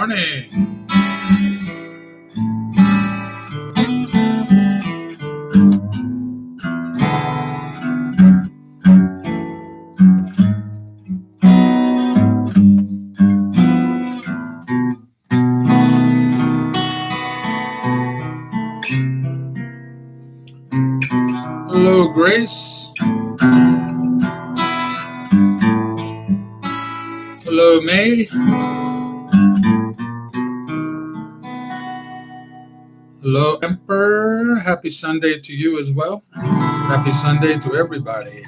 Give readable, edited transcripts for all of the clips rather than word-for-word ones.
morning. Hello, Grace. Hello, May. Hello, Emperor. Happy Sunday to you as well. Happy Sunday to everybody.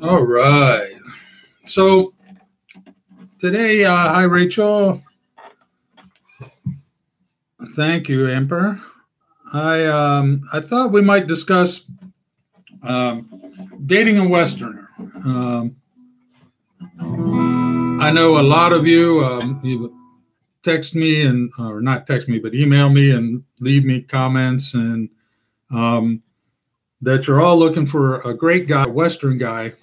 All right. So today, hi, Rachel. Thank you, Emperor. I thought we might discuss dating a Westerner. I know a lot of you text me or not text me, but email me and leave me comments, and that you're all looking for a great guy, a Western guy.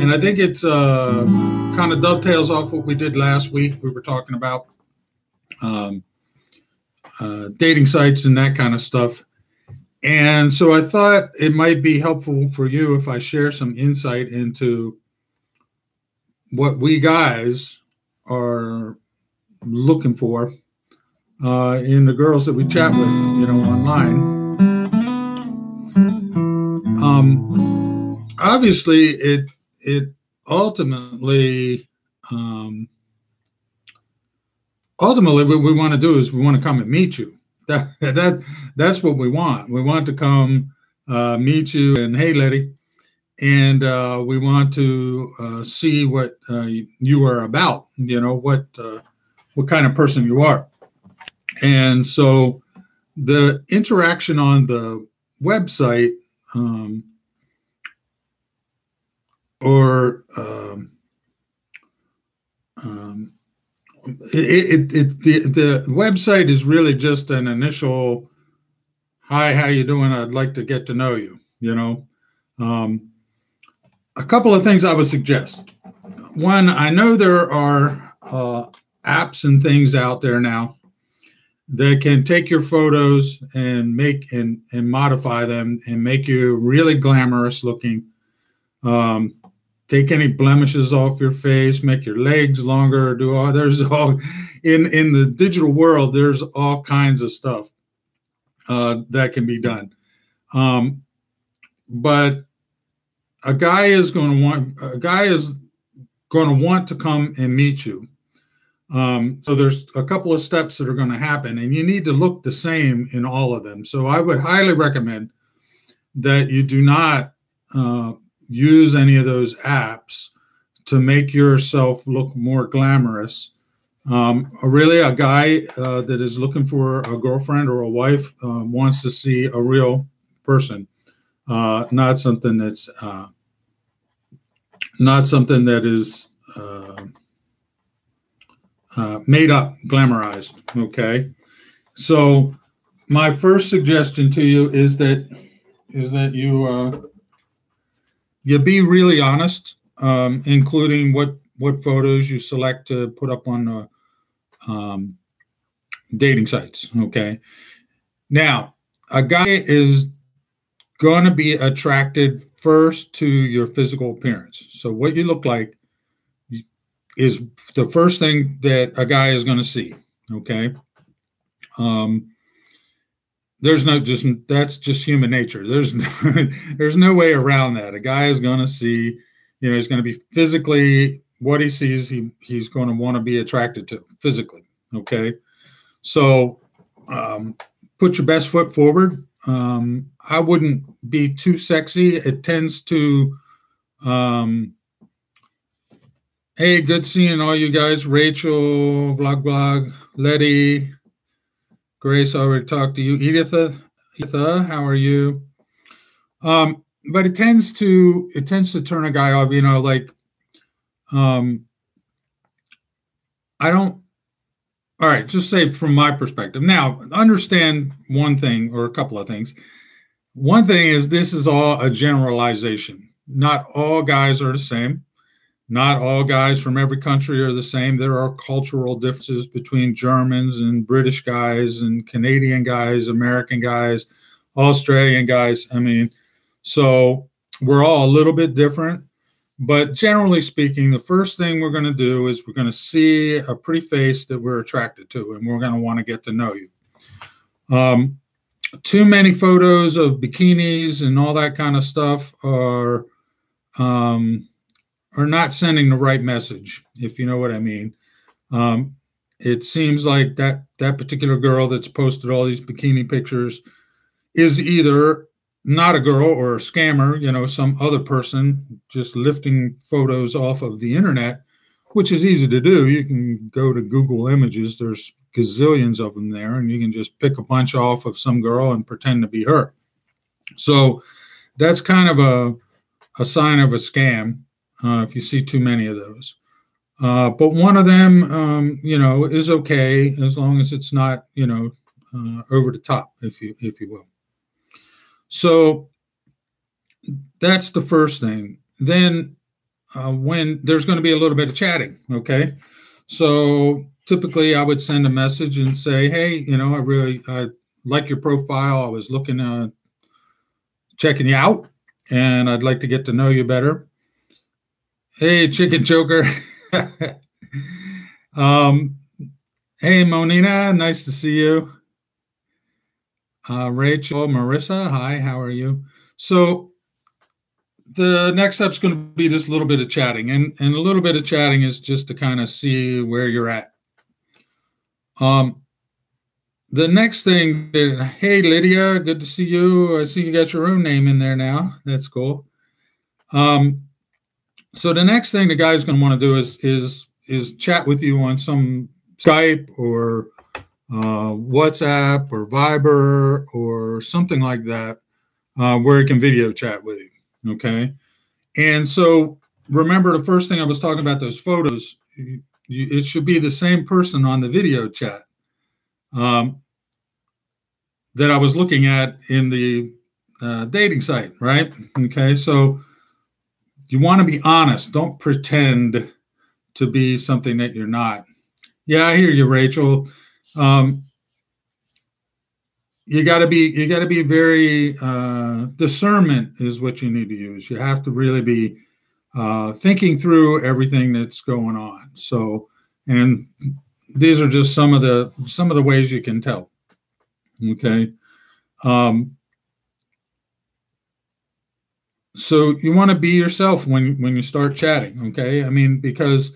And I think it's kind of dovetails off what we did last week. We were talking about dating sites and that kind of stuff. And so I thought it might be helpful for you if I share some insight into what we guys are looking for in the girls that we chat with, online. Obviously, it ultimately what we want to do is we want to come and meet you. That's what we want. We want to come meet you and, hey, Letty, and we want to see what you are about. What kind of person you are. And so the interaction on the website the website is really just an initial, hi, how you doing? I'd like to get to know you. A couple of things I would suggest. One, I know there are apps and things out there now that can take your photos and make and modify them and make you really glamorous looking. Take any blemishes off your face, make your legs longer, there's all in the digital world, there's all kinds of stuff that can be done. But a guy is going to want to come and meet you. So there's a couple of steps that are going to happen, and you need to look the same in all of them. So I would highly recommend that you do not use any of those apps to make yourself look more glamorous. Really, a guy that is looking for a girlfriend or a wife wants to see a real person, not something that is made up, glamorized. Okay, so my first suggestion to you is that you be really honest, including what photos you select to put up on dating sites. Okay, now a guy is going to be attracted first to your physical appearance. So what you look like is the first thing that a guy is going to see. Okay. That's just human nature. There's no way around that. A guy is going to see, he's going to be physically what he sees. He's going to want to be attracted to physically. Okay. So, put your best foot forward. I wouldn't be too sexy. It tends to, hey, good seeing all you guys. Rachel, Vlog, Letty, Grace, I already talked to you. Editha, how are you? But it tends to turn a guy off. all right, just say from my perspective. Now, understand one thing or a couple of things. One thing is this is all a generalization. Not all guys are the same. Not all guys from every country are the same. There are cultural differences between Germans and British guys and Canadian guys, American guys, Australian guys. I mean, so we're all a little bit different. But generally speaking, the first thing we're going to do is we're going to see a pretty face that we're attracted to, and we're going to want to get to know you. Too many photos of bikinis and all that kind of stuff are not sending the right message, if you know what I mean. It seems like that particular girl that's posted all these bikini pictures is either not a girl or a scammer, you know, some other person just lifting photos off of the internet, which is easy to do. You can go to Google Images. There's gazillions of them there, and you can just pick a bunch off of some girl and pretend to be her. So that's kind of a sign of a scam if you see too many of those. But one of them, you know, is okay as long as it's not, you know, over the top, if you will. So that's the first thing. Then when there's going to be a little bit of chatting, okay? So typically I would send a message and say, hey, you know, I like your profile. I was looking, checking you out, and I'd like to get to know you better. Hey, chicken choker. Hey, Monina, nice to see you. Rachel, Marissa, hi, how are you? So the next step's going to be just a little bit of chatting, and a little bit of chatting is just to kind of see where you're at. The next thing, hey, Lydia, good to see you. I see you got your own name in there now. That's cool. So the next thing the guy's going to want to do is chat with you on some Skype or WhatsApp or Viber or something like that, where he can video chat with you. Okay. And so remember the first thing I was talking about, those photos, it should be the same person on the video chat that I was looking at in the dating site, right? Okay. So you want to be honest. Don't pretend to be something that you're not. Yeah, I hear you, Rachel. You got to be very discernment is what you need to use. You have to really be thinking through everything that's going on. So, and these are just some of the ways you can tell. Okay. So you want to be yourself when you start chatting. Okay. I mean, because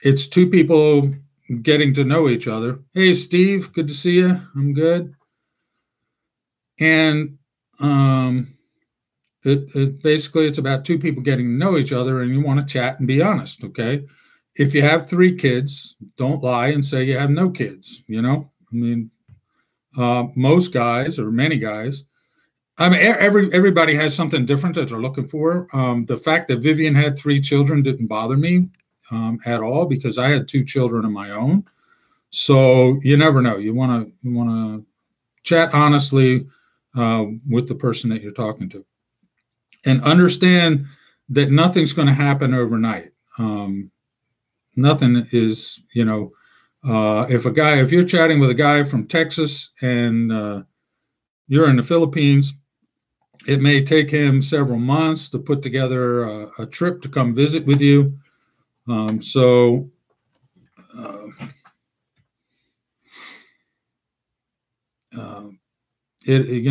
it's two people getting to know each other. Hey, Steve, good to see you. I'm good. And basically it's about two people getting to know each other, and you want to chat and be honest. Okay. If you have 3 kids, don't lie and say you have no kids. You know, I mean, most guys or many guys, I mean, everybody has something different that they're looking for. The fact that Vivian had 3 children didn't bother me at all, because I had 2 children of my own. So you never know. You want to chat honestly with the person that you're talking to, and understand that nothing's going to happen overnight. Nothing is, you know, if you're chatting with a guy from Texas and you're in the Philippines, it may take him several months to put together a trip to come visit with you. You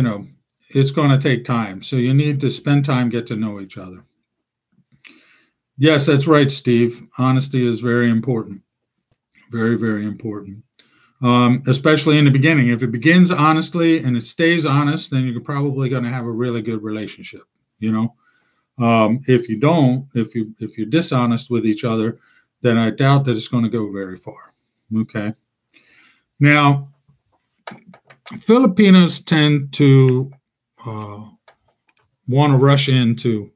know, it's going to take time. So you need to spend time, get to know each other. Yes, that's right, Steve. Honesty is very important. Very, very important. Especially in the beginning. If it begins honestly and it stays honest, then you're probably going to have a really good relationship. You know, if you don't, if you're dishonest with each other, then I doubt that it's going to go very far. Okay. Now, Filipinos tend to want to rush into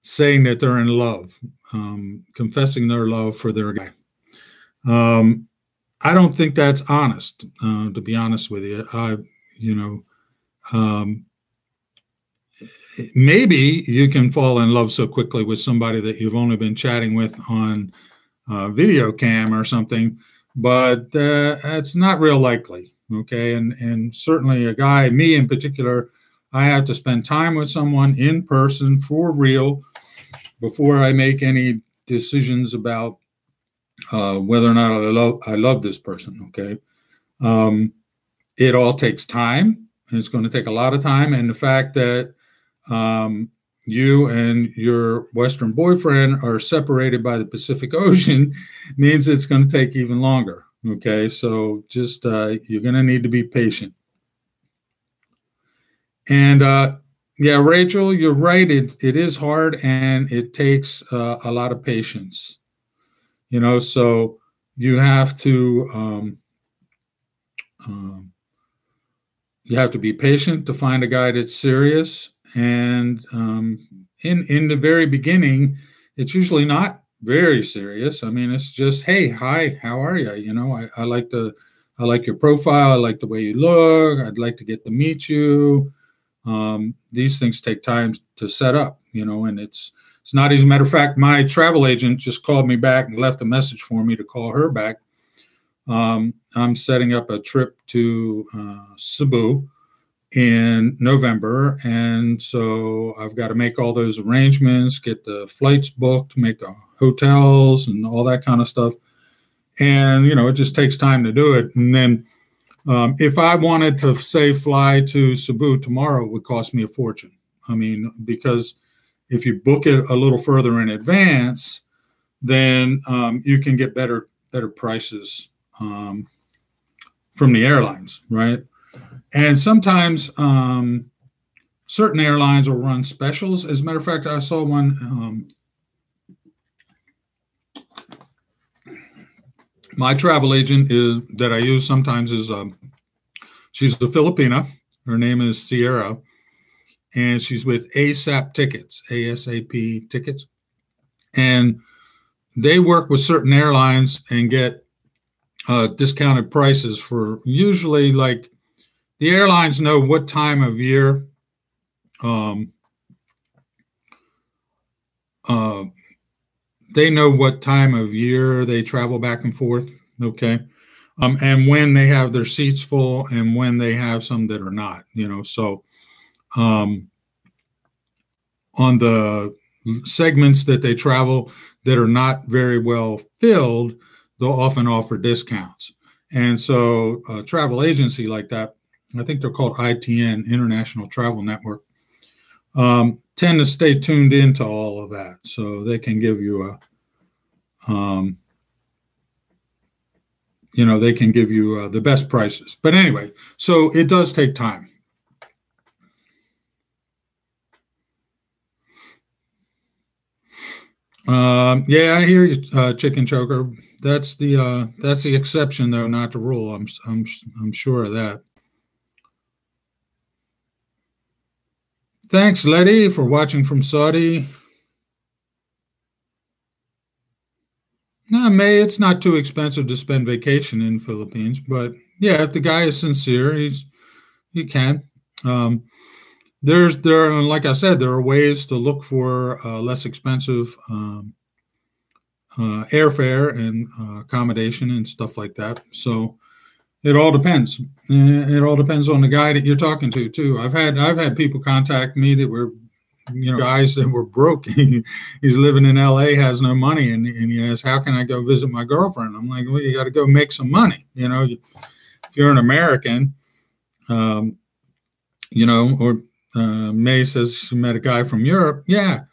saying that they're in love, confessing their love for their guy. I don't think that's honest, to be honest with you. You know, um, maybe you can fall in love so quickly with somebody that you've only been chatting with on video cam or something, but that's not real likely. Okay, and certainly a guy, me in particular, I have to spend time with someone in person for real before I make any decisions about whether or not I love this person. Okay, it all takes time. It's going to take a lot of time, and the fact that um, you and your Western boyfriend are separated by the Pacific Ocean means it's going to take even longer. Okay, so just you're going to need to be patient. And yeah, Rachel, you're right. It is hard and it takes a lot of patience. You know, so you have to um, you have to be patient to find a guy that's serious. And in the very beginning, it's usually not very serious. I mean, it's just, hey, hi, how are you? You know, I like your profile. I like the way you look. I'd like to get to meet you. These things take time to set up, you know, and it's not easy. Matter of fact, my travel agent just called me back and left a message for me to call her back. I'm setting up a trip to Cebu in November, and so I've got to make all those arrangements, get the flights booked, make the hotels and all that kind of stuff. And, you know, it just takes time to do it. And then if I wanted to, say, fly to Cebu tomorrow, it would cost me a fortune. I mean, because if you book it a little further in advance, then you can get better prices from the airlines, right? And sometimes certain airlines will run specials. As a matter of fact, I saw one. My travel agent that I use sometimes is she's a Filipina. Her name is Sierra, and she's with ASAP Tickets, ASAP Tickets, and they work with certain airlines and get discounted prices for usually, like, the airlines know what time of year they know what time of year they travel back and forth, okay? And when they have their seats full and when they have some that are not, you know. So on the segments that they travel that are not very well filled, they'll often offer discounts. And so a travel agency like that, I think they're called ITN, International Travel Network, tend to stay tuned into all of that. So they can give you you know, they can give you the best prices. But anyway, so it does take time. Yeah, I hear you, Chicken Choker. That's the exception, though, not the rule. I'm sure of that. Thanks, Letty, for watching from Saudi. No, May, it's not too expensive to spend vacation in Philippines, but yeah, if the guy is sincere, he can. Like I said, there are ways to look for less expensive airfare and accommodation and stuff like that. So it all depends. It all depends on the guy that you're talking to too. I've had people contact me that were, you know, guys that were broke. He's living in LA, has no money, and he asks, how can I go visit my girlfriend? I'm like, well, you got to go make some money. You know, if you're an American, you know, or May says she met a guy from Europe. Yeah,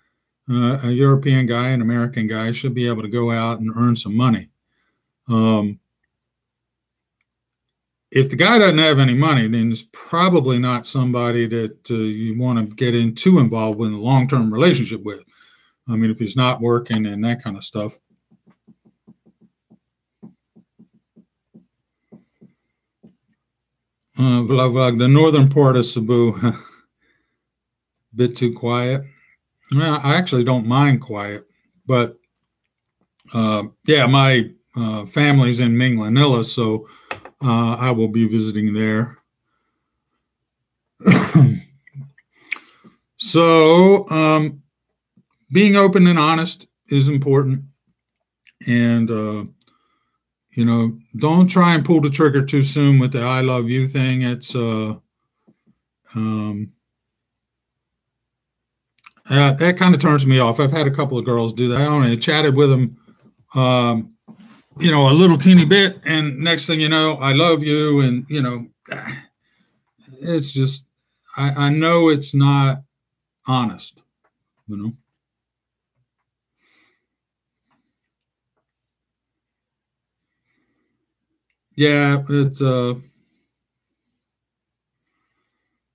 a European guy, an American guy should be able to go out and earn some money. If the guy doesn't have any money, then it's probably not somebody that you want to get in too involved with a long-term relationship with. I mean, if he's not working and that kind of stuff. The northern part of Cebu, a bit too quiet. Well, I actually don't mind quiet, but yeah, my families in Manila, so I will be visiting there. So, being open and honest is important. And, don't try and pull the trigger too soon with the I love you thing. It's, that kind of turns me off. I've had a couple of girls do that. I only chatted with them, a little teeny bit. And next thing you know, I love you. And, it's just, I know it's not honest, Yeah, it's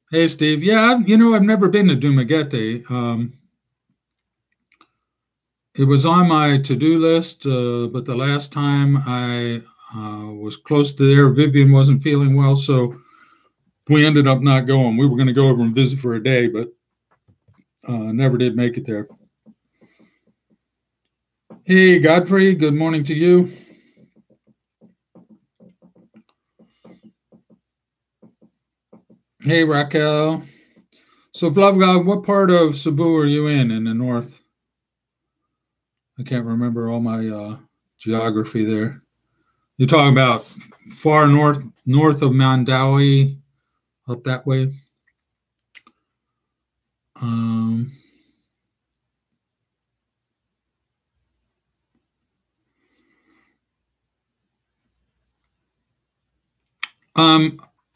hey Steve. Yeah, I've never been to Dumaguete. It was on my to-do list, but the last time I was close to there, Vivian wasn't feeling well, so we ended up not going. We were going to go over and visit for a day, but never did make it there. Hey, Godfrey, good morning to you. Hey, Raquel. So, Vlavga, what part of Cebu are you in the north? I can't remember all my geography there. You're talking about far north of Mandawi, up that way?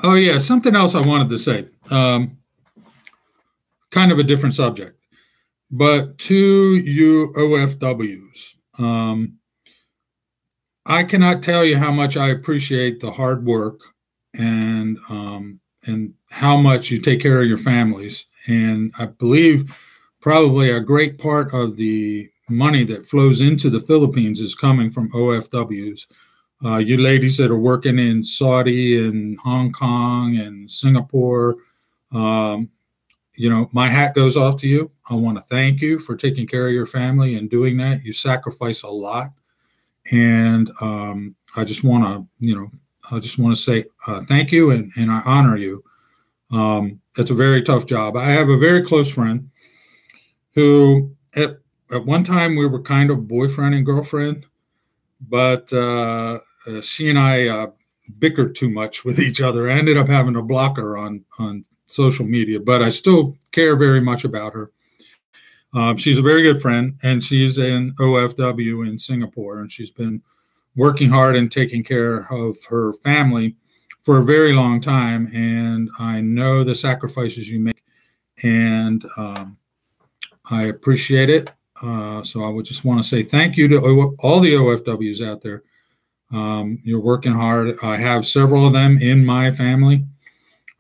Oh yeah, something else I wanted to say. Kind of a different subject, but to you OFWs, I cannot tell you how much I appreciate the hard work and how much you take care of your families. And I believe probably a great part of the money that flows into the Philippines is coming from OFWs. You ladies that are working in Saudi and Hong Kong and Singapore, my hat goes off to you. I want to thank you for taking care of your family and doing that. You sacrifice a lot, and I just want to say thank you and I honor you. It's a very tough job. I have a very close friend who at one time we were kind of boyfriend and girlfriend, but she and I bickered too much with each other. I ended up having to block her on social media, but I still care very much about her. She's a very good friend, and she's in OFW in Singapore, and she's been working hard and taking care of her family for a very long time. And I know the sacrifices you make, and I appreciate it. So I would just want to say thank you to all the OFWs out there. You're working hard. I have several of them in my family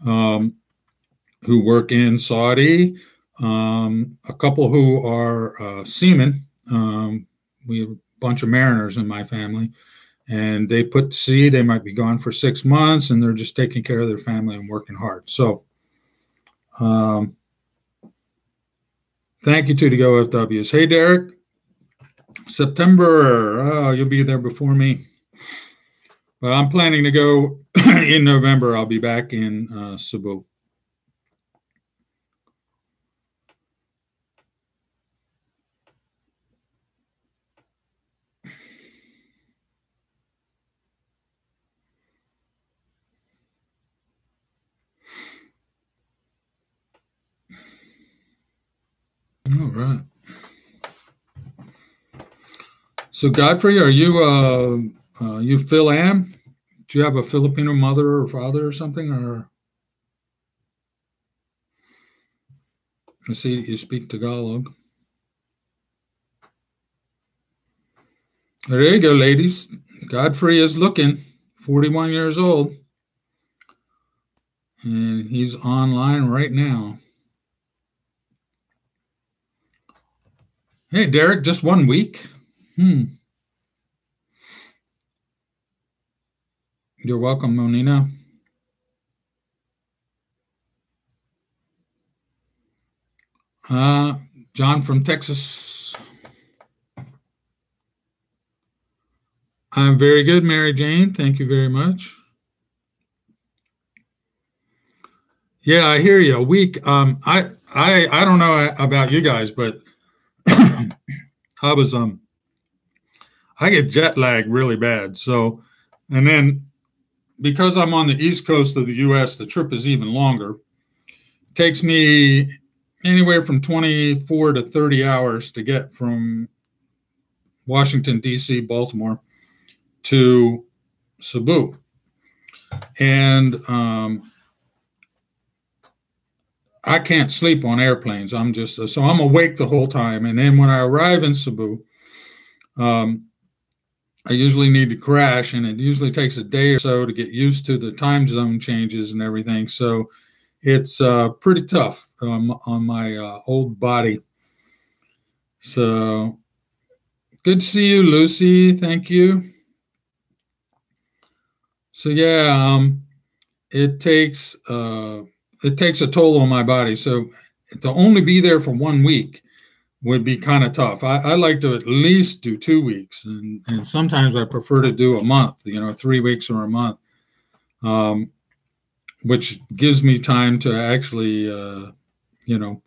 who work in Saudi, a couple who are seamen. We have a bunch of mariners in my family, and they put to sea. They might be gone for 6 months, and they're just taking care of their family and working hard. So thank you to the OFWs. Hey, Derek, September, you'll be there before me. But I'm planning to go in November. I'll be back in Cebu. All right. So Godfrey, are you Phil Am? Do you have a Filipino mother or father or something? Or I see you speak Tagalog. There you go, ladies. Godfrey is looking, 41 years old, and he's online right now. Hey, Derek, just 1 week? You're welcome, Monina. John from Texas. I'm very good, Mary Jane. Thank you very much. Yeah, I hear you. A week. I don't know about you guys, but I was I get jet lag really bad. So, and then because I'm on the east coast of the U.S., the trip is even longer. It takes me anywhere from 24 to 30 hours to get from Washington D.C., Baltimore to Cebu, and I can't sleep on airplanes. I'm just so I'm awake the whole time. And then when I arrive in Cebu, um, I usually need to crash, and it usually takes a day or so to get used to the time zone changes and everything. So it's pretty tough on my old body. So good to see you, Lucy. Thank you. So yeah, it takes a toll on my body. So to only be there for 1 week would be kind of tough. I like to at least do 2 weeks, and sometimes I prefer to do a month. 3 weeks or a month, um, which gives me time to actually, you know,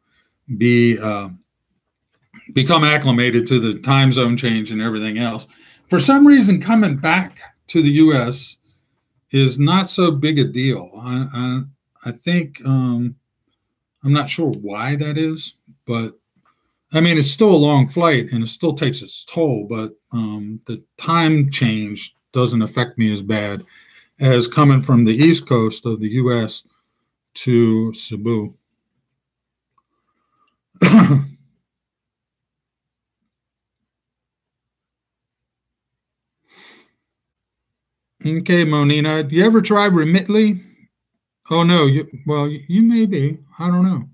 be become acclimated to the time zone change and everything else. For some reason, coming back to the U.S. is not so big a deal. I think I'm not sure why that is, but I mean, it's still a long flight and it still takes its toll, but the time change doesn't affect me as bad as coming from the East Coast of the U.S. to Cebu. Okay, Monina, do you ever try Remitly? Oh, no. Well, you may be. I don't know.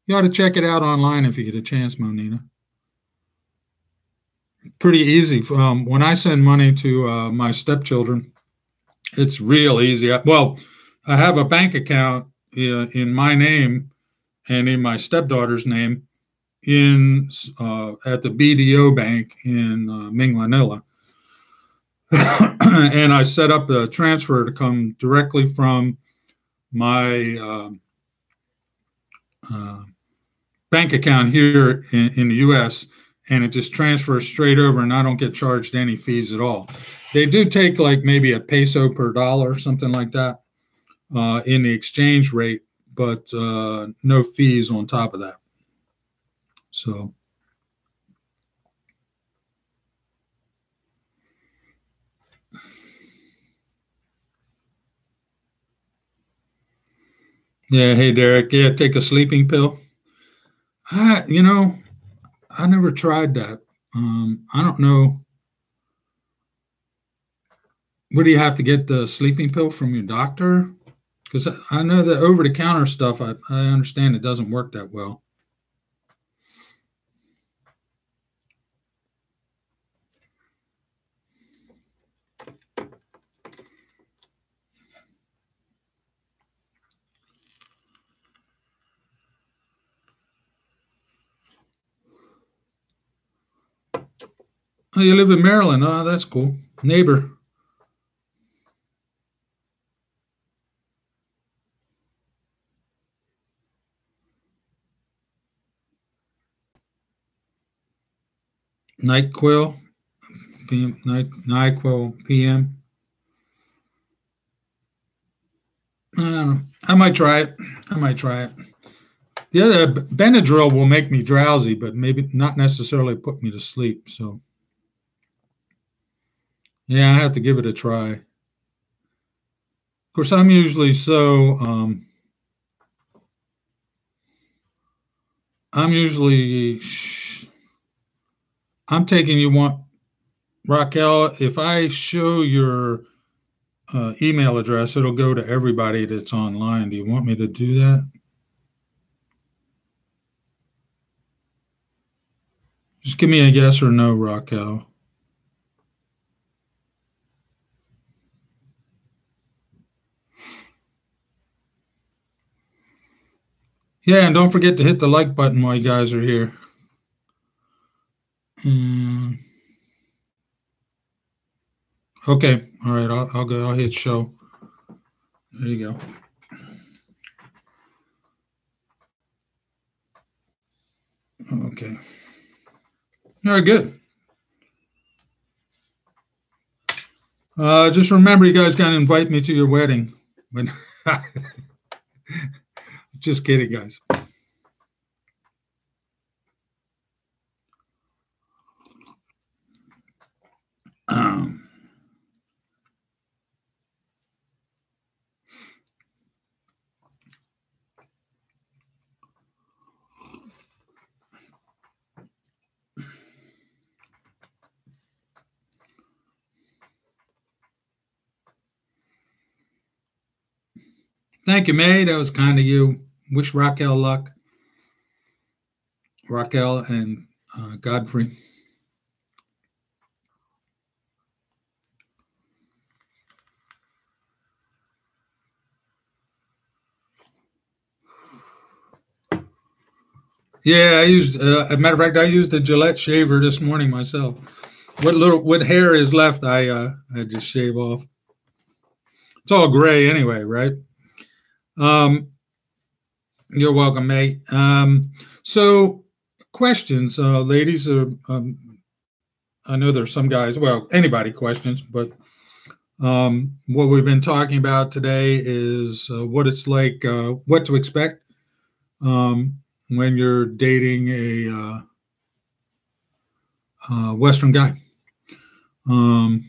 You ought to check it out online if you get a chance, Monina. Pretty easy. When I send money to my stepchildren, it's real easy. Well, I have a bank account in my name and in my stepdaughter's name in at the BDO bank in Minglanilla. And I set up the transfer to come directly from my bank account here in the U.S., and it just transfers straight over, and I don't get charged any fees at all. They do take like maybe a peso per dollar, something like that, in the exchange rate, but no fees on top of that. So, yeah. Hey, Derek. Yeah, take a sleeping pill. I, you know, I never tried that. I don't know. Would you have to get the sleeping pill from your doctor? Because I know that over the counter stuff, I understand it doesn't work that well. Oh, you live in Maryland. Oh, that's cool. Neighbor. NyQuil, NyQuil PM. I don't know. I might try it. I might try it. The other Benadryl will make me drowsy, but maybe not necessarily put me to sleep. So yeah, I have to give it a try. Of course, I'm usually I'm taking you one, Raquel. If I show your email address, it'll go to everybody that's online. Do you want me to do that? Just give me a yes or no, Raquel. Yeah, and don't forget to hit the like button while you guys are here. Okay. All right. I'll go. I'll hit show. There you go. Okay. All right. Good. Just remember, you guys got to invite me to your wedding. When, just kidding, guys. Um, Thank you, May. That was kind of you. Wish Raquel luck. Raquel and Godfrey. Yeah, I used. As a matter of fact, I used a Gillette shaver this morning myself. What hair is left, I just shave off. It's all gray anyway, right? Um, you're welcome, mate. So, questions, ladies. I know there's some guys. Well, anybody questions, but what we've been talking about today is what it's like, what to expect when you're dating a Western guy. Um,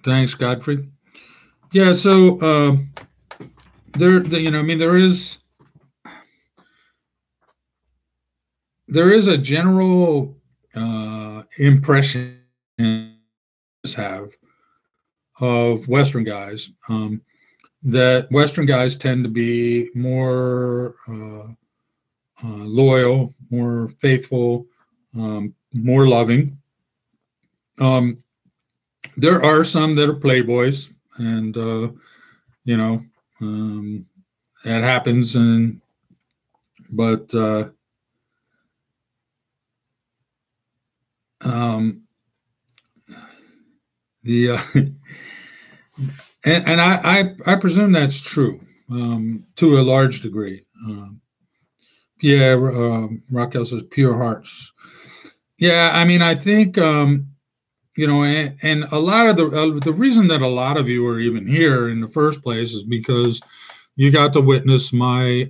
Thanks, Godfrey. Yeah, so I mean, there is a general impression have of Western guys, that Western guys tend to be more loyal, more faithful, more loving. Um, there are some that are playboys, and you know um, that happens, and but um, the and I presume that's true to a large degree. Yeah, Raquel says pure hearts. Yeah, I mean, I think and a lot of the reason that a lot of you are even here in the first place is because you got to witness my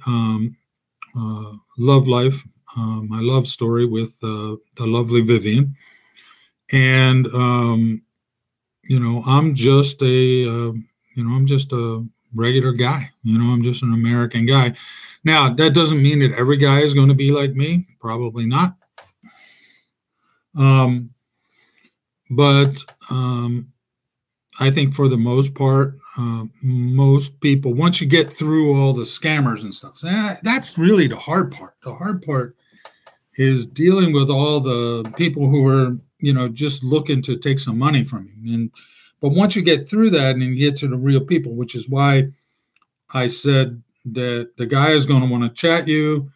love life, my love story with the lovely Vivian, and I'm just I'm just a regular guy. I'm just an American guy. Now, that doesn't mean that every guy is going to be like me. Probably not. Um, but I think for the most part, most people, once you get through all the scammers and stuff, that's really the hard part. The hard part is dealing with all the people who are, just looking to take some money from you. But once you get through that and you get to the real people, which is why I said that the guy is going to want to chat you,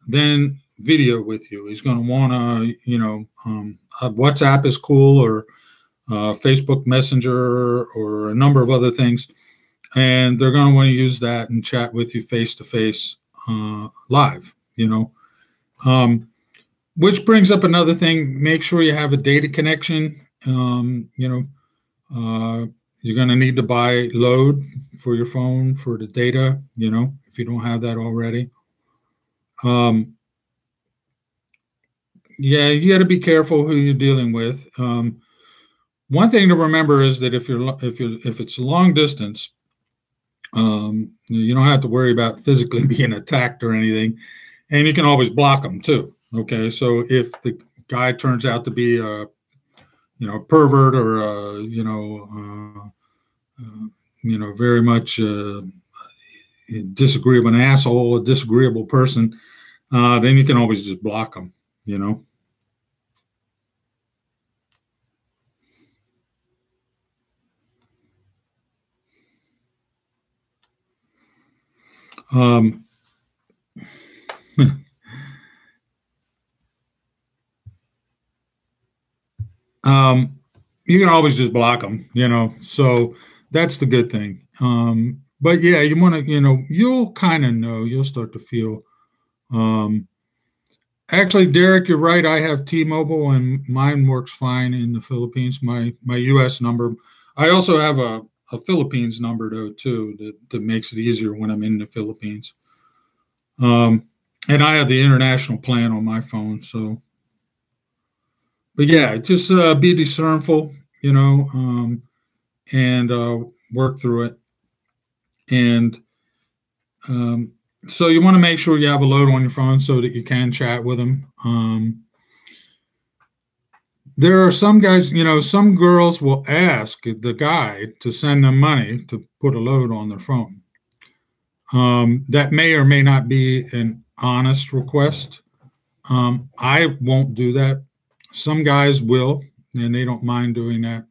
then video with you. He's going to want to, WhatsApp is cool, or Facebook Messenger, or a number of other things. And they're going to want to use that and chat with you face to face live, which brings up another thing. Make sure you have a data connection. You're going to need to buy load for your phone for the data, if you don't have that already. Yeah, you got to be careful who you're dealing with. One thing to remember is that if it's long distance, you don't have to worry about physically being attacked or anything, and you can always block them too. Okay, so if the guy turns out to be a pervert, or very much disagreeable, an asshole, a disagreeable person, then you can always just block them. Um, you can always just block them, so that's the good thing. But yeah, you want to, you'll kind of know, you'll start to feel. Um, Actually, Derek, you're right. I have T-Mobile and mine works fine in the Philippines. My U.S. number. I also have a Philippines number though too that makes it easier when I'm in the Philippines. Um, and I have the international plan on my phone. So, but yeah, just be discernful, and work through it. And um, so you want to make sure you have a load on your phone so that you can chat with them. There are some guys, some girls will ask the guy to send them money to put a load on their phone. That may or may not be an honest request. I won't do that. Some guys will, and they don't mind doing that.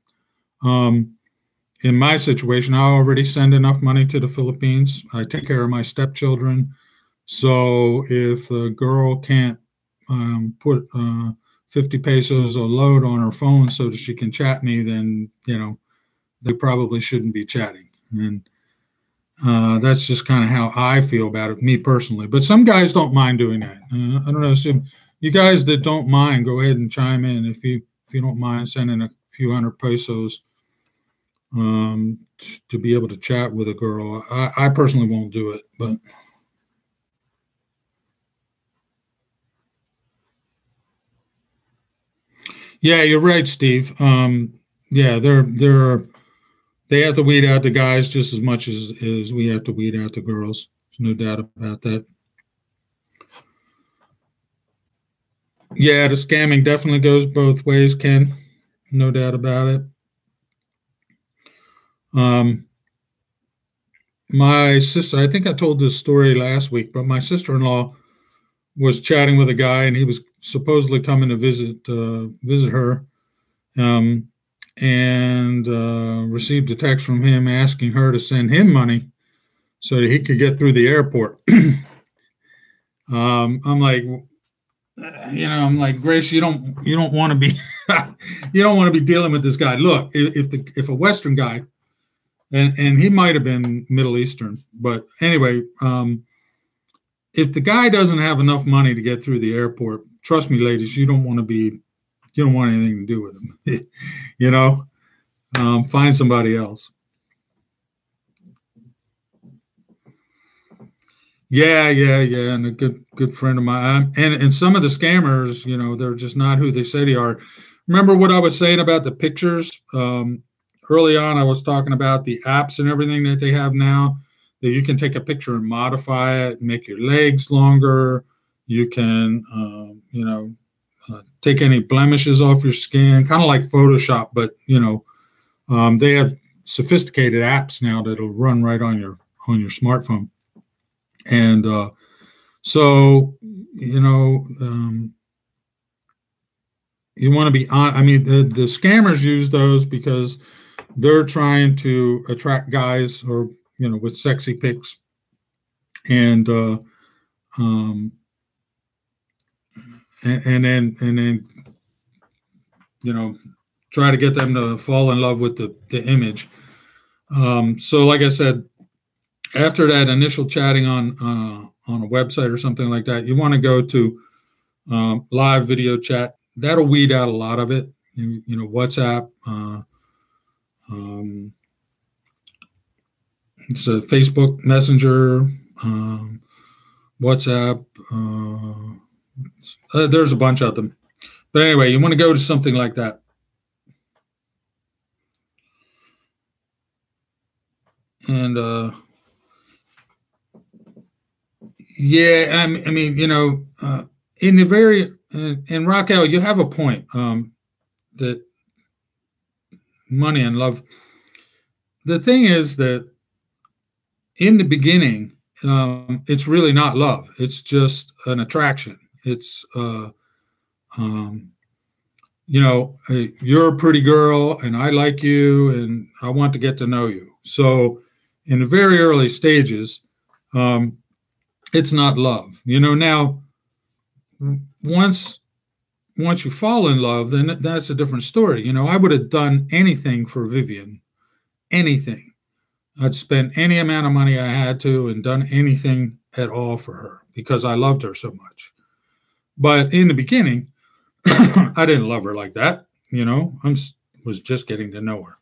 In my situation, I already send enough money to the Philippines. I take care of my stepchildren. So if a girl can't put 50 pesos a load on her phone so that she can chat me, then, they probably shouldn't be chatting. And that's just kind of how I feel about it, me personally. But some guys don't mind doing that. I don't know. So you guys that don't mind, go ahead and chime in if you don't mind sending a few hundred pesos to be able to chat with a girl. I personally won't do it, but yeah, you're right, Steve. Yeah, they have to weed out the guys just as much as we have to weed out the girls. There's no doubt about that. Yeah, the scamming definitely goes both ways, Ken. No doubt about it. My sister, I think I told this story last week, but my sister-in-law was chatting with a guy, and he was supposedly coming to visit her, um, and received a text from him asking her to send him money so that he could get through the airport. I'm like, I'm like, Grace, you don't want to be you don't want to be dealing with this guy. Look, if a Western guy, and he might have been Middle Eastern, but anyway, if the guy doesn't have enough money to get through the airport, trust me, ladies, you don't want anything to do with him. Find somebody else. Yeah. And a good friend of mine. And some of the scammers, they're just not who they say they are. Remember what I was saying about the pictures? Early on, I was talking about the apps and everything that they have now, that you can take a picture and modify it, make your legs longer. You can, take any blemishes off your skin, kind of like Photoshop, but, they have sophisticated apps now that'll run right on your smartphone. And so, you want to be on. I mean, the scammers use those because they're trying to attract guys, or with sexy pics, and then try to get them to fall in love with the image. So, like I said, after that initial chatting on a website or something like that, you want to go to live video chat. That'll weed out a lot of it. WhatsApp. It's a Facebook Messenger, WhatsApp. There's a bunch of them. But anyway, you want to go to something like that. And yeah, I mean, in the very in Raquel, you have a point, that money and love. The thing is that in the beginning, it's really not love. It's just an attraction. It's you're a pretty girl, and I like you, and I want to get to know you. So, in the very early stages, it's not love. Now once you fall in love, then that's a different story. I would have done anything for Vivian, anything. I'd spent any amount of money I had to and done anything at all for her because I loved her so much. But in the beginning, I didn't love her like that. I was just getting to know her.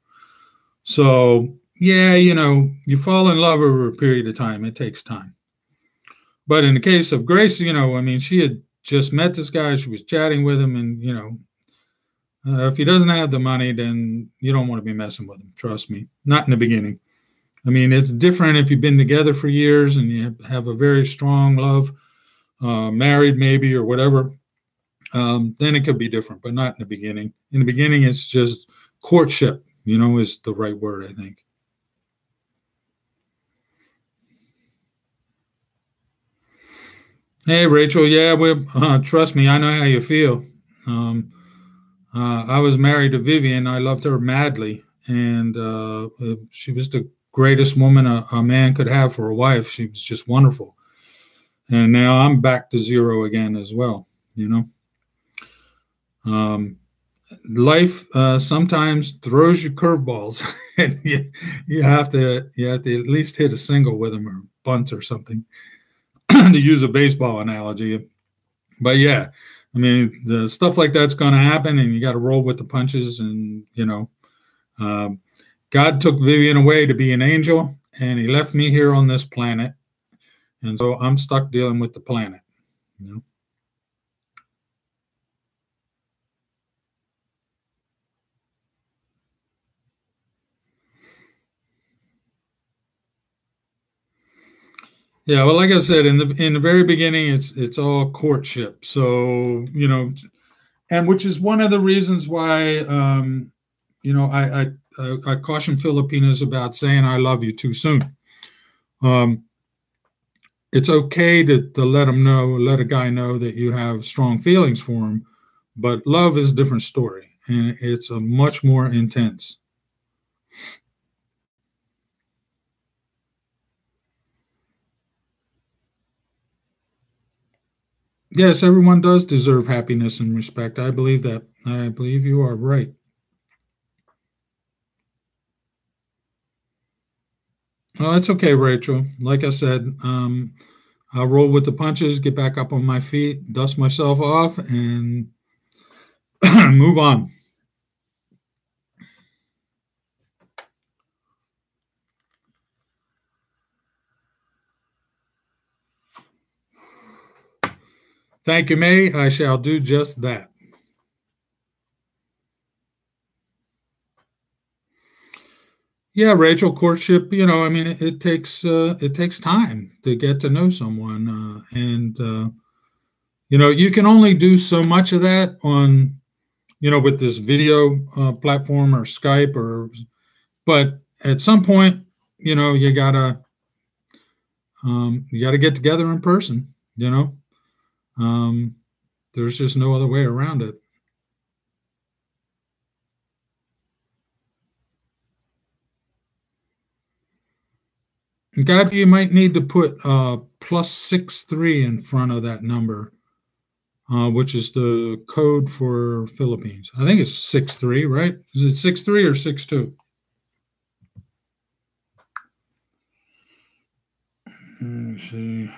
So, yeah, you fall in love over a period of time. It takes time. But in the case of Grace, she had just met this guy. She was chatting with him. And, if he doesn't have the money, then you don't want to be messing with him. Trust me. Not in the beginning. It's different if you've been together for years and you have a very strong love, married maybe or whatever. Then it could be different, but not in the beginning. In the beginning, it's just courtship, is the right word, I think. Hey, Rachel. Yeah, trust me, I know how you feel. I was married to Vivian. I loved her madly, and she was the greatest woman a man could have for a wife. She was just wonderful. And now I'm back to zero again as well, Life sometimes throws you curveballs, and you have to at least hit a single with them or bunt or something, to use a baseball analogy. But yeah, the stuff like that's going to happen, and you got to roll with the punches. And God took Vivian away to be an angel, and he left me here on this planet, and so I'm stuck dealing with the planet. Yeah, well, like I said, in the very beginning, it's all courtship. So and which is one of the reasons why I caution Filipinos about saying "I love you" too soon. It's okay to let a guy know that you have strong feelings for him, but love is a different story, and it's a much more intense. Yes, everyone does deserve happiness and respect. I believe that. I believe you are right. Oh, that's okay, Rachel. Like I said, I'll roll with the punches, get back up on my feet, dust myself off, and move on. Thank you, May. I shall do just that. Yeah, Rachel, courtship. It takes time to get to know someone, and you can only do so much of that on, with this video platform or Skype but at some point, you gotta get together in person. There's just no other way around it. God, you might need to put +63 in front of that number, which is the code for Philippines. I think it's 63, right? Is it 63 or 62? Let me see.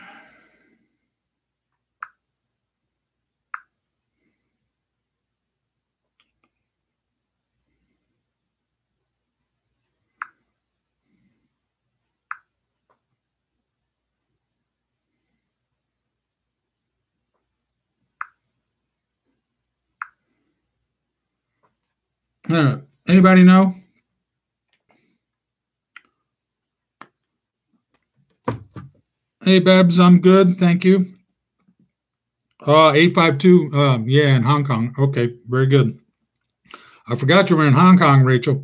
Anybody know? Hey, Babs, I'm good. Thank you. 852. Yeah, in Hong Kong. Okay, very good. I forgot you were in Hong Kong, Rachel.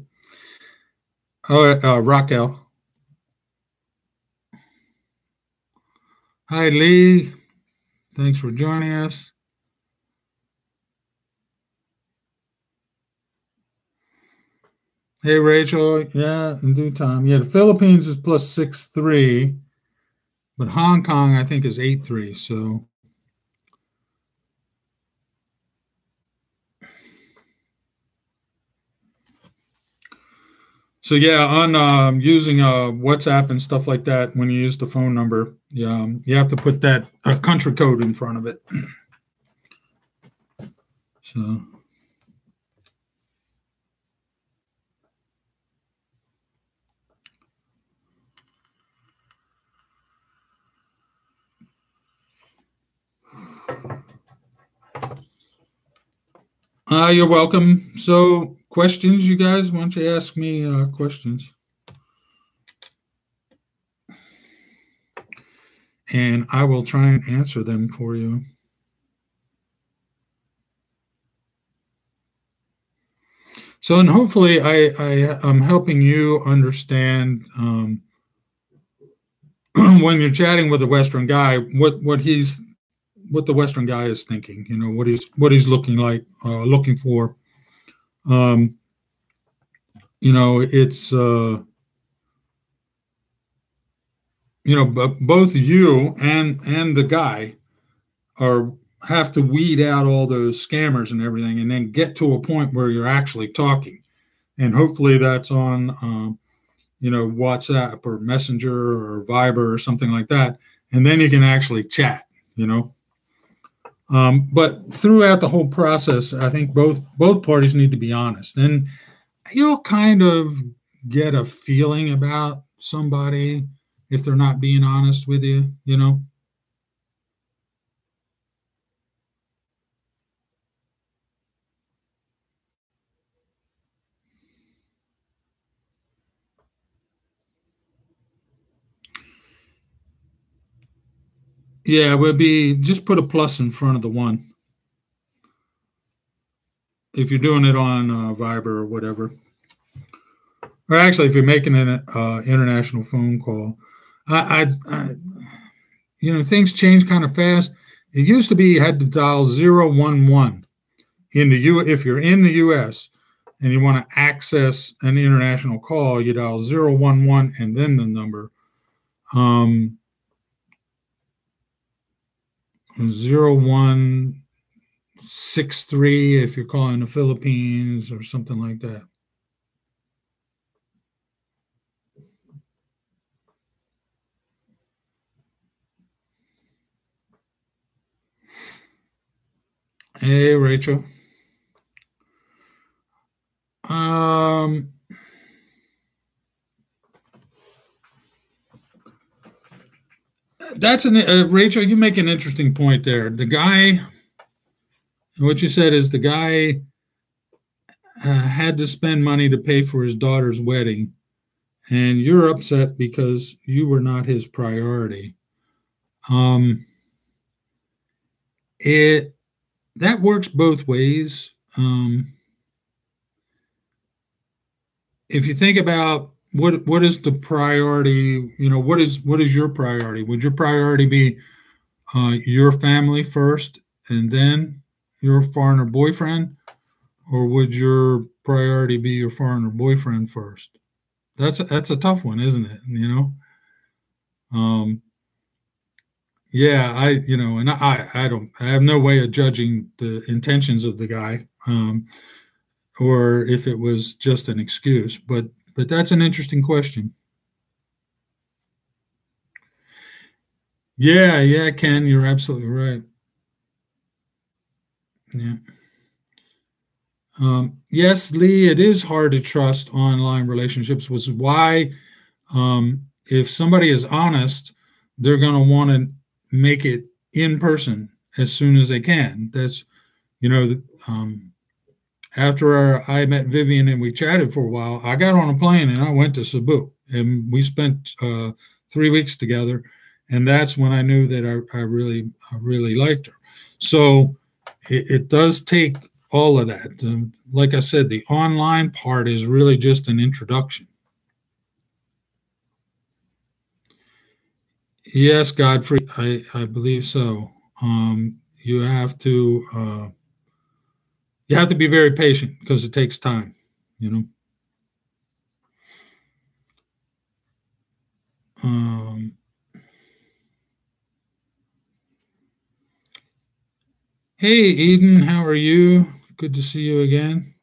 Oh, Raquel. Hi, Lee. Thanks for joining us. Hey, Rachel. Yeah, in due time. Yeah, the Philippines is +63. but Hong Kong, I think, is 8-3. So yeah, on using WhatsApp and stuff like that, when you use the phone number, you have to put that country code in front of it. So. You're welcome. So, questions, you guys? Why don't you ask me questions? And I will try and answer them for you. So, and hopefully, I am helping you understand when you're chatting with a Western guy, what the Western guy is thinking. You know, what he's looking for. You know, it's you know, both you and the guy have to weed out all those scammers and everything, and then get to a point where you're actually talking. And hopefully that's on, you know, WhatsApp or Messenger or Viber or something like that. And then you can actually chat, you know. But throughout the whole process, I think both parties need to be honest, and you'll kind of get a feeling about somebody if they're not being honest with you, you know. Yeah, it would be just put a plus in front of the one if you're doing it on Viber or whatever. Or actually, if you're making an international phone call, I you know, things change kind of fast. It used to be you had to dial 011 in the if you're in the U.S. and you want to access an international call, you dial 011 and then the number. 0163 if you're calling the Philippines or something like that. Hey, Rachel. That's Rachel. You make an interesting point there. The guy, what you said is the guy had to spend money to pay for his daughter's wedding, and you're upset because you were not his priority. It that works both ways. If you think about what is the priority, you know, what is your priority? Would your priority be your family first and then your foreigner boyfriend, or would your priority be your foreigner boyfriend first? That's a tough one, isn't it? You know. Yeah, you know, and I have no way of judging the intentions of the guy, or if it was just an excuse. But that's an interesting question. Yeah, Ken, you're absolutely right. Yeah. Yes, Lee, it is hard to trust online relationships, which is why if somebody is honest, they're going to want to make it in person as soon as they can. That's, you know, after I met Vivian and we chatted for a while, I got on a plane and I went to Cebu and we spent 3 weeks together. And that's when I knew that I really liked her. So it does take all of that. Like I said, the online part is really just an introduction. Yes, Godfrey, I believe so. You have to be very patient because it takes time, you know. Um, Hey, Eden, how are you? Good to see you again.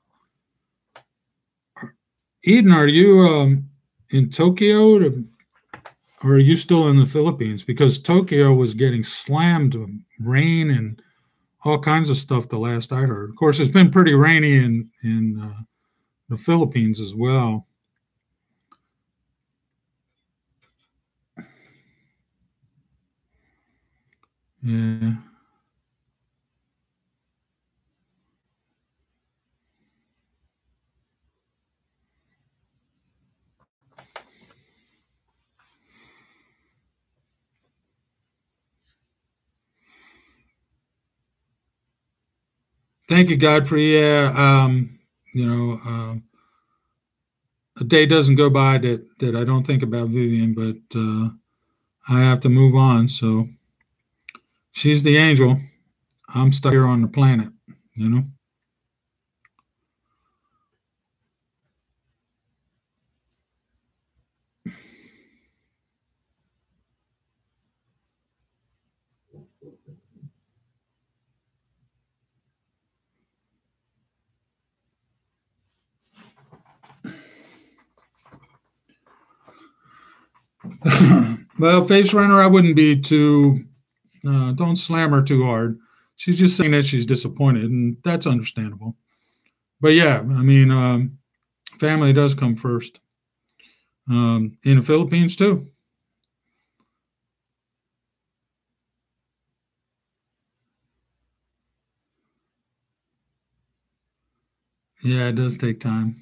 Eden, are you in Tokyo or are you still in the Philippines? Because Tokyo was getting slammed with rain and all kinds of stuff the last I heard. Of course, it's been pretty rainy in the Philippines as well. Yeah. Thank you, Godfrey. Yeah. You know, a day doesn't go by that I don't think about Vivian, but I have to move on. So she's the angel. I'm stuck here on the planet, you know. Well, Face Runner, I wouldn't be too, don't slam her too hard. She's just saying that she's disappointed, and that's understandable. But yeah, I mean, family does come first in the Philippines too. Yeah, it does take time.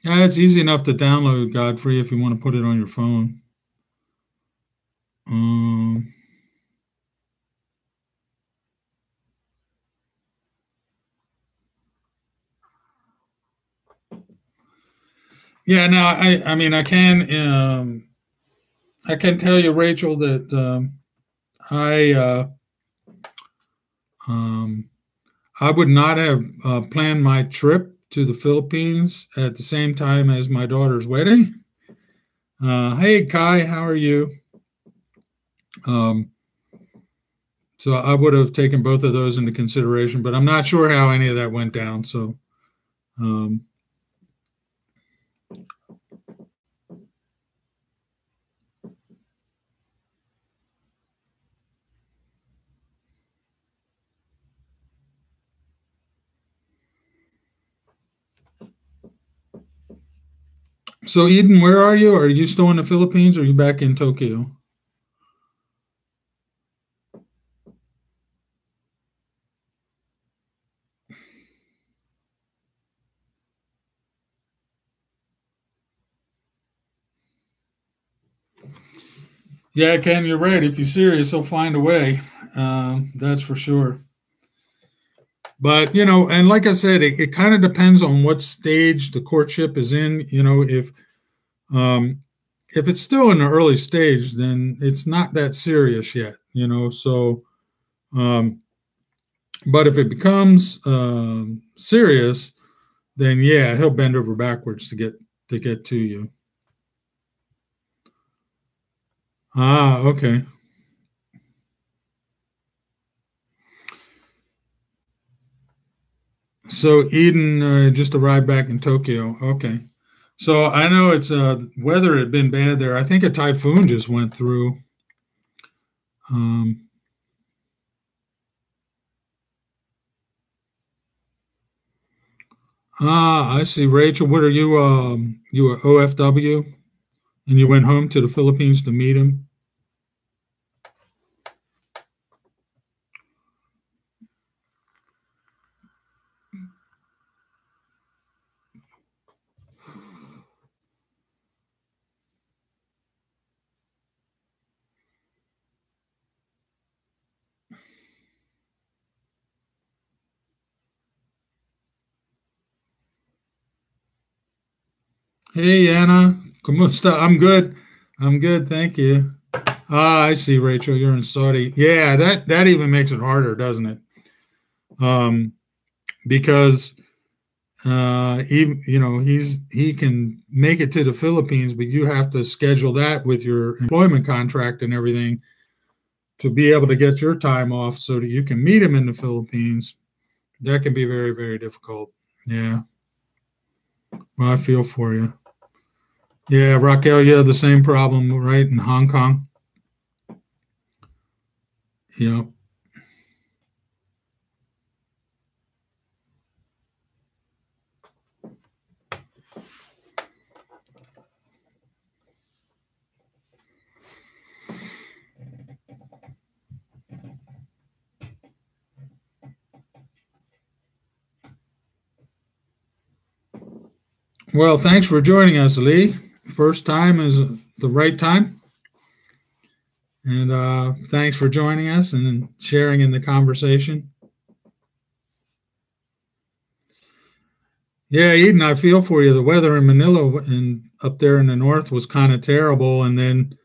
Yeah, it's easy enough to download Godfrey if you want to put it on your phone. Um, yeah, now I mean, I can tell you, Rachel, that I um, I would not have planned my trip to the Philippines at the same time as my daughter's wedding. Hey, Kai, how are you? Um, so I would have taken both of those into consideration, but I'm not sure how any of that went down. Um, so Eden, where are you? Are you still in the Philippines or are you back in Tokyo? Yeah, Ken, you're right. If you're serious, he'll find a way. That's for sure. But you know, and like I said, it kind of depends on what stage the courtship is in. You know, um, if it's still in the early stage, then it's not that serious yet. You know, so um, but if it becomes serious, then yeah, he'll bend over backwards to get to you. Ah, okay. So Eden just arrived back in Tokyo. Okay. So I know it's weather had been bad there. I think a typhoon just went through. Um, I see. Rachel, what are you? You were OFW, and you went home to the Philippines to meet him. Hey, Anna, ¿cómo está? I'm good. I'm good, thank you. Ah, I see, Rachel. You're in Saudi. Yeah, that even makes it harder, doesn't it? Um, because even he can make it to the Philippines, but you have to schedule that with your employment contract and everything to be able to get your time off so that you can meet him in the Philippines. That can be very, very difficult. Yeah. Well, I feel for you. Yeah, Raquel, you have the same problem, right, in Hong Kong? Yeah. Well, thanks for joining us, Lee. First time is the right time. And thanks for joining us and sharing in the conversation. Yeah, Eden, I feel for you. The weather in Manila and up there in the north was kind of terrible. And then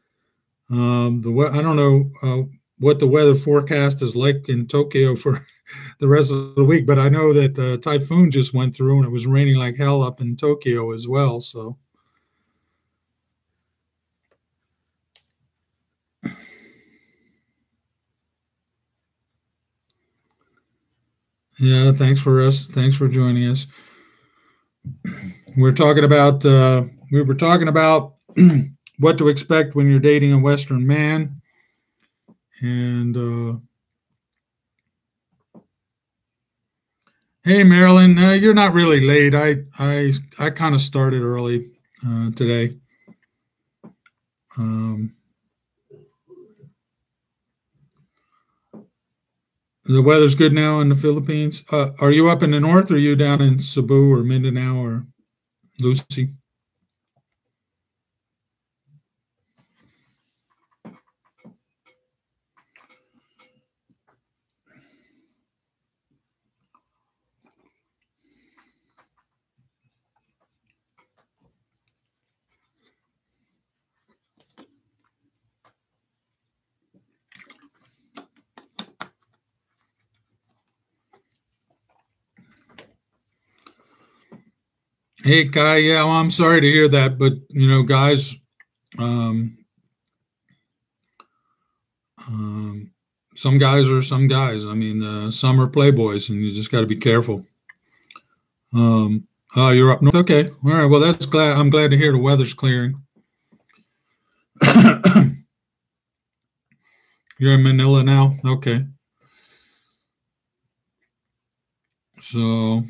I don't know what the weather forecast is like in Tokyo for the rest of the week, but I know that typhoon just went through and it was raining like hell up in Tokyo as well. So, yeah, thanks for joining us. We were talking about what to expect when you're dating a Western man, and hey, Marilyn, you're not really late. I kind of started early today. The weather's good now in the Philippines. Are you up in the north, or are you down in Cebu or Mindanao or Lucy? Hey, Kai. Yeah, well, I'm sorry to hear that, but guys, um, some guys are some guys. I mean, some are playboys, and you just got to be careful. Oh, you're up north. Okay, all right. Well, I'm glad to hear the weather's clearing. You're in Manila now. Okay. So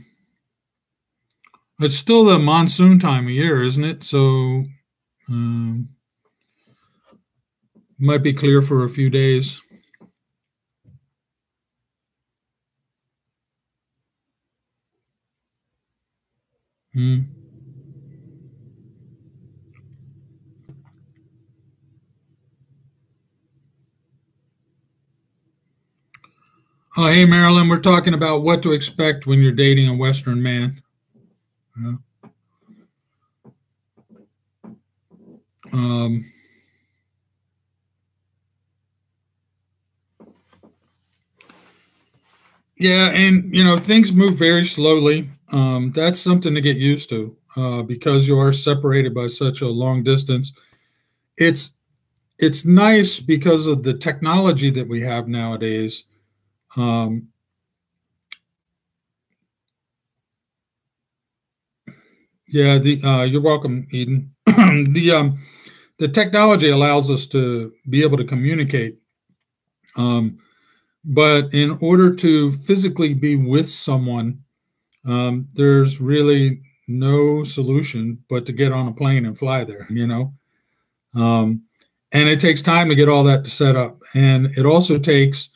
it's still the monsoon time of year, isn't it? So might be clear for a few days. Hmm. Oh, hey, Marilyn, we're talking about what to expect when you're dating a Western man. Yeah. Um, yeah, and things move very slowly. That's something to get used to because you are separated by such a long distance. It's it's nice because of the technology that we have nowadays. Um, yeah, you're welcome, Eden. The technology allows us to be able to communicate. Um, but in order to physically be with someone, there's really no solution but to get on a plane and fly there. Um, and it takes time to get all that set up. And it also takes,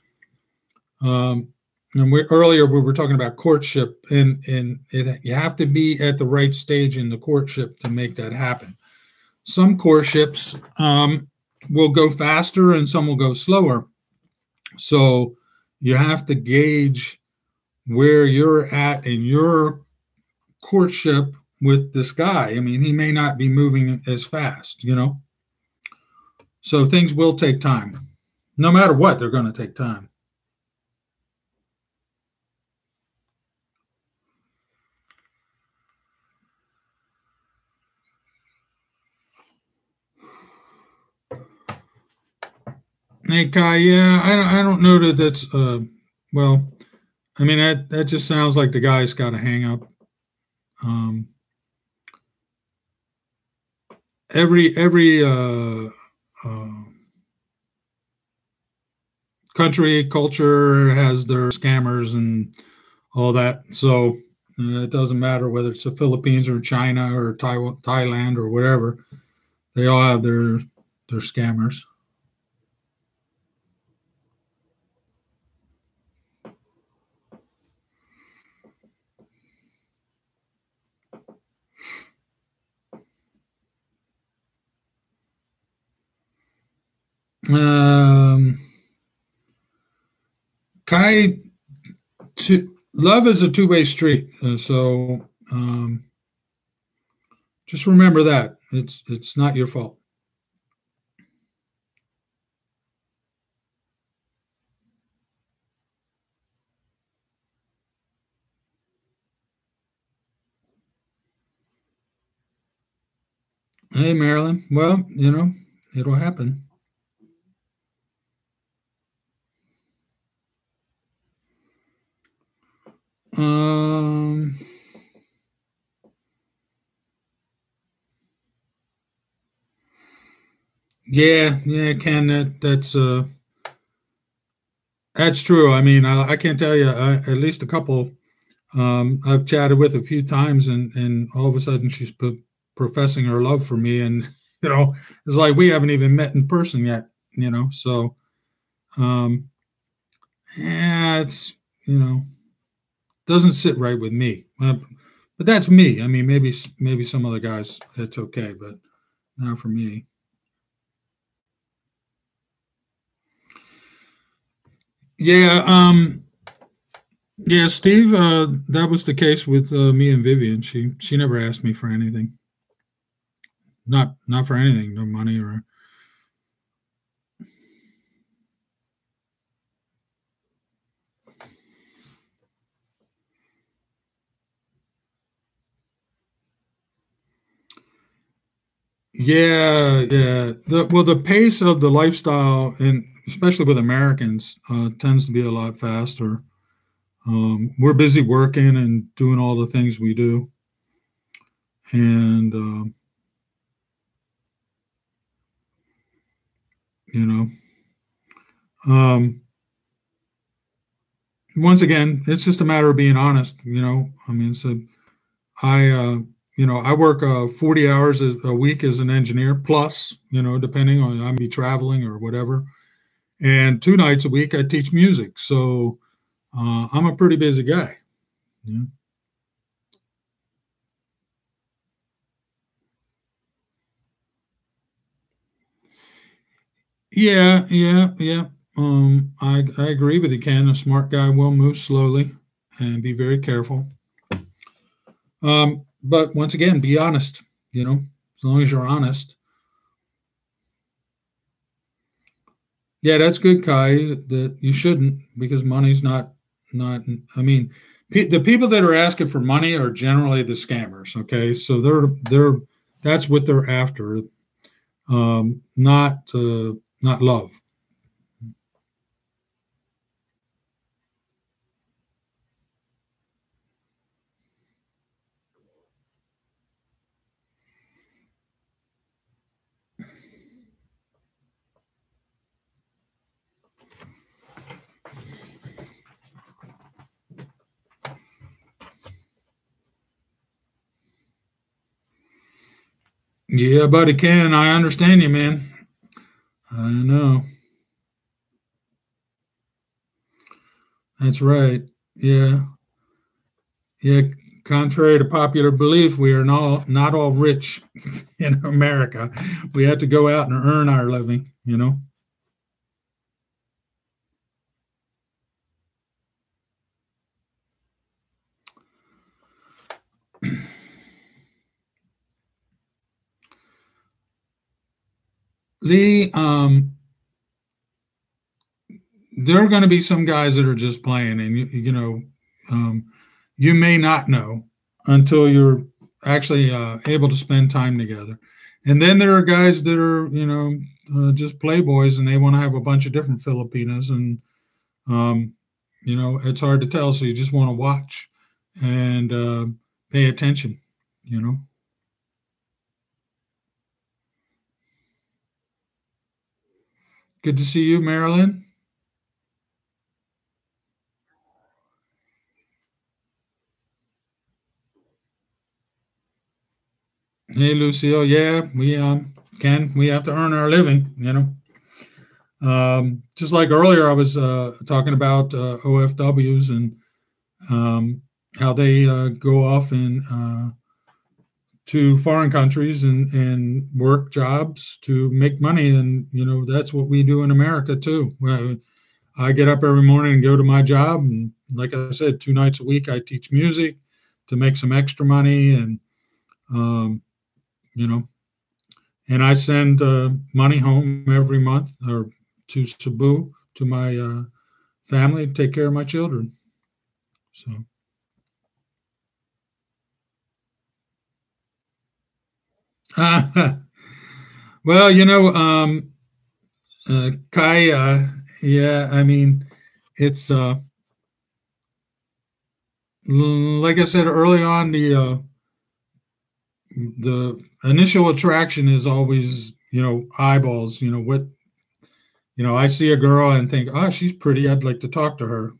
and earlier we were talking about courtship, and you have to be at the right stage in the courtship to make that happen. Some courtships will go faster and some will go slower. So you have to gauge where you're at in your courtship with this guy. I mean, he may not be moving as fast. So things will take time. No matter what, they're going to take time. Hey, Kai, yeah, I don't know that that's, well, I mean, that just sounds like the guy's got a hang up. Um, every uh, country culture has their scammers and all that. So it doesn't matter whether it's the Philippines or China or Taiwan, Thailand or whatever. They all have their scammers. Um, Kai, love is a two-way street. So just remember that it's not your fault. Hey, Marilyn. Well, it'll happen. Um, yeah, Ken. That's true. I mean, I can't tell you at least a couple I've chatted with a few times, and all of a sudden she's professing her love for me, and it's like we haven't even met in person yet. So um, yeah, it's you know doesn't sit right with me. But that's me. I mean, maybe some other guys it's okay, but not for me. Yeah, yeah, Steve. That was the case with me and Vivian. She never asked me for anything. Not for anything. No money or. Yeah. The pace of the lifestyle, and especially with Americans, tends to be a lot faster. We're busy working and doing all the things we do, and you know, um, once again, it's just a matter of being honest. I mean, so I, I work 40 hours a week as an engineer, plus, depending on I may be traveling or whatever, and 2 nights a week I teach music. So I'm a pretty busy guy. Yeah. Yeah. I agree with you, Ken. A smart guy will move slowly and be very careful. But once again, be honest. As long as you're honest. Yeah, that's good, Kai. That you shouldn't because money's not. I mean, the people that are asking for money are generally the scammers. Okay, so they're that's what they're after, not love. Yeah, buddy, Ken, I understand you, man. I know. That's right. Yeah. Yeah. Contrary to popular belief, we are not all rich in America. We have to go out and earn our living. Lee, there are going to be some guys that are just playing, and um, you may not know until you're actually able to spend time together. And then there are guys that are, just playboys, and they want to have a bunch of different Filipinas, and um, it's hard to tell. So you just want to watch and pay attention. You know. Good to see you, Marilyn. Hey, Lucille. Yeah, we have to earn our living. Just like earlier, I was talking about OFWs and how they go off and to foreign countries and work jobs to make money, and that's what we do in America too. I get up every morning and go to my job, and like I said, 2 nights a week I teach music to make some extra money, and um, you know, and I send money home every month or to Cebu to my family to take care of my children. So, well, Kai, yeah, I mean, it's like I said early on, the initial attraction is always eyeballs. I see a girl and think, oh, she's pretty. I'd like to talk to her.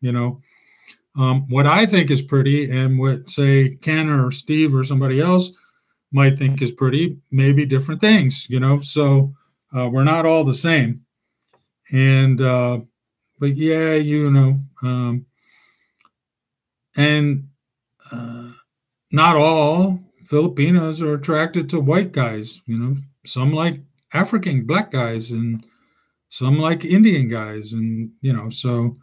What I think is pretty, and what say Ken or Steve or somebody else might think is pretty, maybe different things. So we're not all the same. And but yeah, and uh, not all Filipinos are attracted to white guys. Some like African black guys, and some like Indian guys, and so.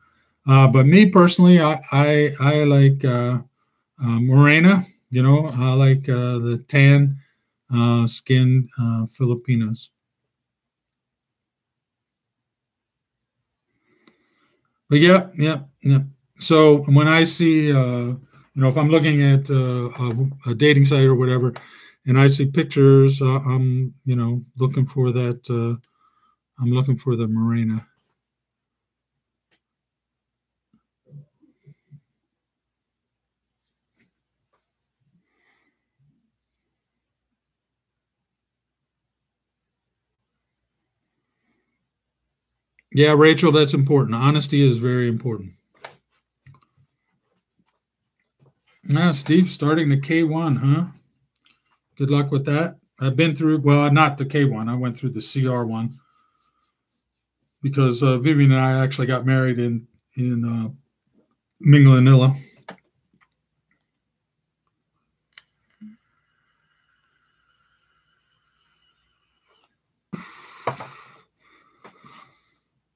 But me personally, I like Morena. I like the tan skinned Filipinos. But yeah, yeah, yeah. So when I see, if I'm looking at a dating site or whatever, and I see pictures, I'm, looking for that. I'm looking for the Morena. Yeah, Rachel, that's important. Honesty is very important. Now, Steve, starting the K1, huh? Good luck with that. I've been through, well, not the K1. I went through the CR1 because Vivian and I actually got married in Minglanilla.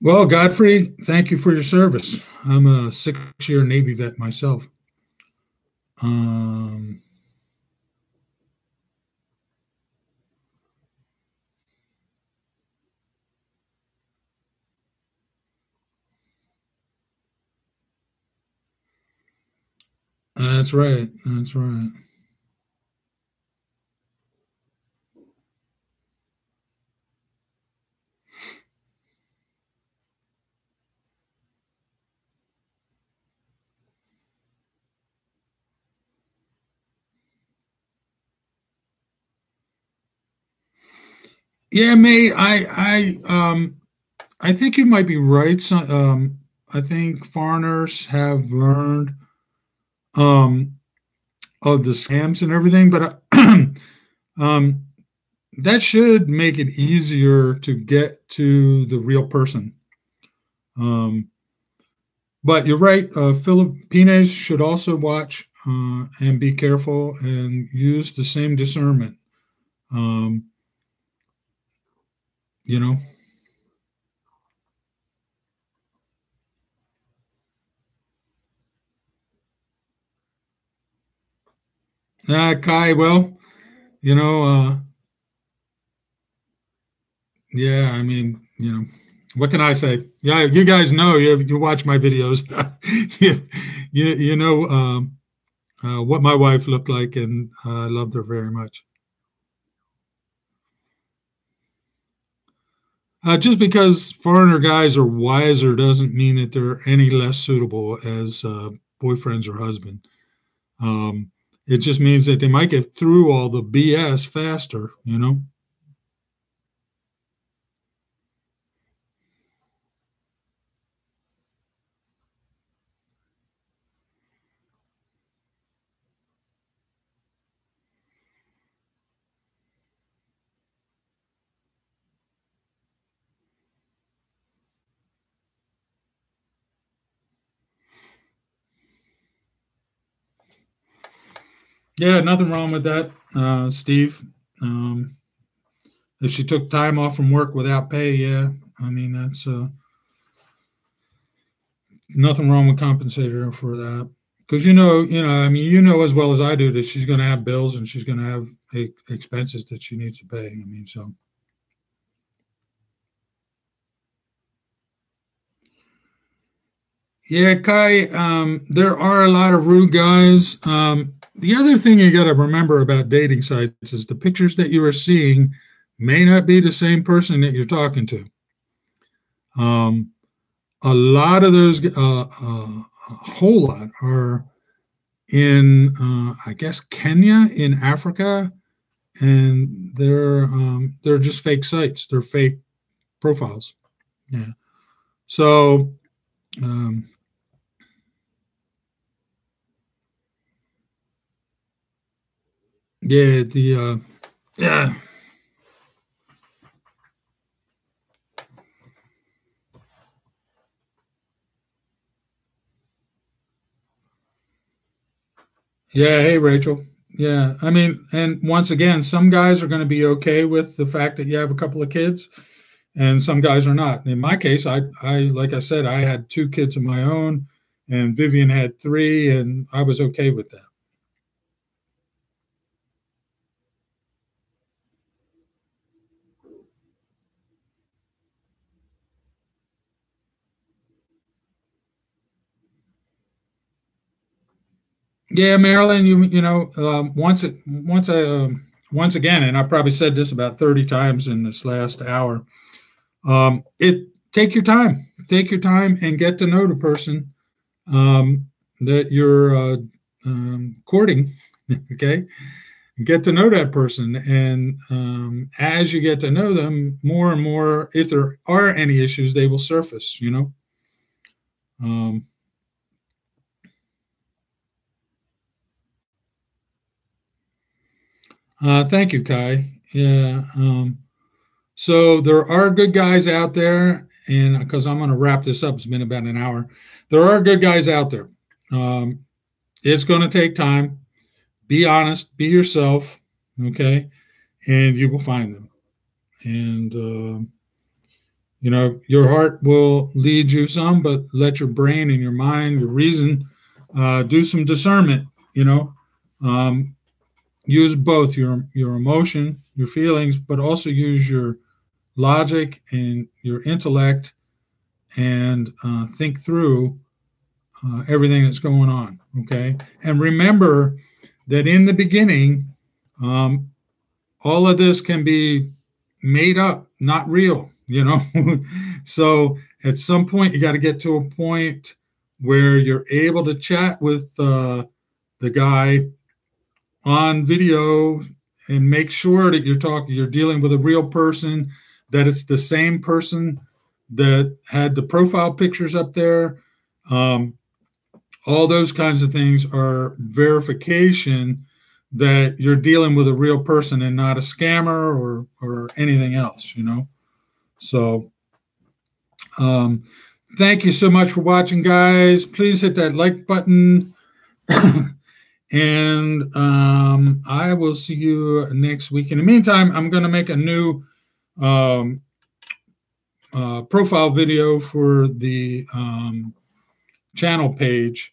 Well, Godfrey, thank you for your service. I'm a 6-year Navy vet myself. Um, that's right. That's right. Yeah, May, I think you might be right. So, I think foreigners have learned um, of the scams and everything, but um, that should make it easier to get to the real person. Um, but you're right. Filipinos should also watch and be careful and use the same discernment. Um, you know, Kai. Well, you know, yeah. I mean, what can I say? Yeah, you guys know. You watch my videos. you, you know what my wife looked like, and I loved her very much. Just because foreigner guys are wiser doesn't mean that they're any less suitable as boyfriends or husband. It just means that they might get through all the BS faster, you know? Yeah, nothing wrong with that, Steve. If she took time off from work without pay, yeah, I mean, that's nothing wrong with compensating her for that. Because I mean, you know as well as I do that she's going to have bills and she's going to have expenses that she needs to pay. I mean, so. Yeah, Kai, there are a lot of rude guys. The other thing you got to remember about dating sites is the pictures that you are seeing may not be the same person that you're talking to. A lot of those, a whole lot, are in, I guess, Kenya in Africa, and they're just fake sites. They're fake profiles. Yeah. So. Yeah, yeah. Yeah, hey Rachel. Yeah, I mean, and once again, some guys are going to be okay with the fact that you have a couple of kids, and some guys are not. In my case, I like I said, I had 2 kids of my own, and Vivian had 3, and I was okay with that. Yeah, Marilyn, once again, and I probably said this about 30 times in this last hour. It take your time, and get to know the person that you're courting. Okay, get to know that person, and as you get to know them more and more, if there are any issues, they will surface. Um, Thank you, Kai. Yeah. So there are good guys out there, and because I'm going to wrap this up, it's been about an hour. There are good guys out there. Um, it's going to take time. Be honest, be yourself, okay, and you will find them. And your heart will lead you some, but let your brain and your mind, your reason, do some discernment. Um, use both your emotion, your feelings, but also use your logic and your intellect, and think through everything that's going on. Okay, and remember that in the beginning, all of this can be made up, not real. So at some point, you got to get to a point where you're able to chat with the guy on video and make sure that you're dealing with a real person, that it's the same person that had the profile pictures up there. All those kinds of things are verification that you're dealing with a real person and not a scammer or anything else. So thank you so much for watching, guys. Please hit that like button. And I will see you next week. In the meantime, I'm going to make a new profile video for the channel page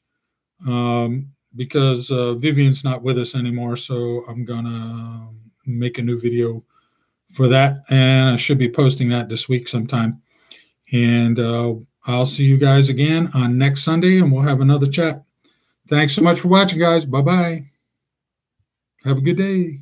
because Vivian's not with us anymore. So I'm going to make a new video for that. And I should be posting that this week sometime. And I'll see you guys again on next Sunday, and we'll have another chat. Thanks so much for watching, guys. Bye-bye. Have a good day.